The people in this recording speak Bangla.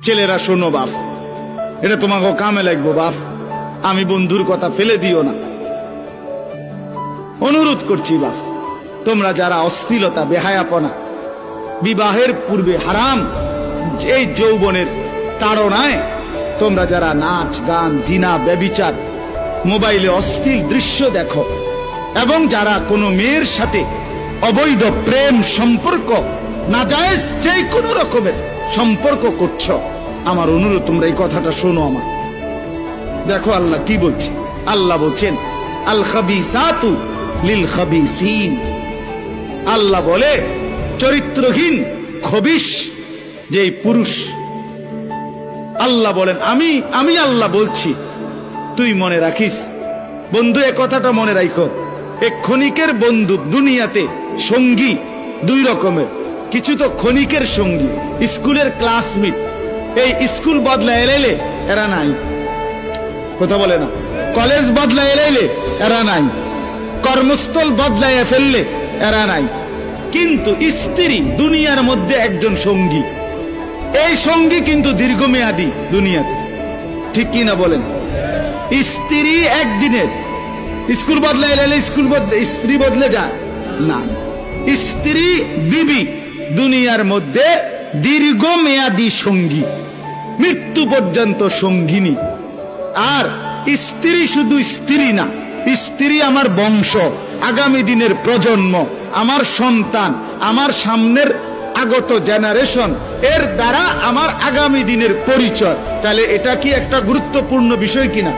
ছেলেরা শোনো বাপ, এটা তোমাকে কামে লাগবো বাপ, আমি বন্ধুর কথা ফেলে দিও না, অনুরোধ করছি বাপ। তোমরা যারা অশ্লীলতা, বেহায়াপনা, বিবাহের পূর্বে হারাম এই যৌবনের তাড়নায় তোমরা যারা নাচ গান, জিনা, ব্যভিচার, মোবাইলে অশ্লীল দৃশ্য দেখো, এবং যারা কোনো মেয়ের সাথে অবৈধ প্রেম সম্পর্ক, নাজায়েজ যে কোনো রকমের সম্পর্ক করছো, আমার অনুরোধ তোমরা এই কথাটা শোনো আমার। দেখো আল্লাহ কি বলছে। আল্লাহ বলছেন আল খাবিসাতু লিল খাবিসিন। আল্লাহ বলে চরিত্রহীন খবিশ যেই পুরুষ, আল্লাহ বলেন আমি আল্লাহ বলছি, তুই মনে রাখিস বন্ধু, এ কথাটা মনে রাখো। এক ক্ষণিকের বন্ধু দুনিয়াতে সঙ্গী দুই রকমের। কিছু তো ক্ষণিকের সঙ্গী, স্কুলের ক্লাসমেট, এই স্কুল বদলা এলে এরা নাই, কথা বলে না। কলেজ বদলা এলে এরা নাই, কর্মস্থল বদলাইয়া ফেললে এরা নাই। কিন্তু স্ত্রী দুনিয়ার মধ্যে একজন সঙ্গী, এই সঙ্গী কিন্তু দীর্ঘমেয়াদী দুনিয়াতে, ঠিক কি না বলেন? স্ত্রী একদিনের, স্কুল বদলাইলে স্ত্রী বদলে যায় না। স্ত্রী বিবি দুনিয়ার মধ্যে দীর্ঘমেয়াদী সঙ্গী, মৃত্যু পর্যন্ত সঙ্গিনী। আর স্ত্রী শুধু স্ত্রী না, স্ত্রী আমার বংশ, আগামী দিনের প্রজন্ম, আমার সন্তান, আমার সামনের আগত জেনারেশন, এর দ্বারা আমার আগামী দিনের পরিচয়। তাহলে এটা কি একটা গুরুত্বপূর্ণ বিষয় কিনা?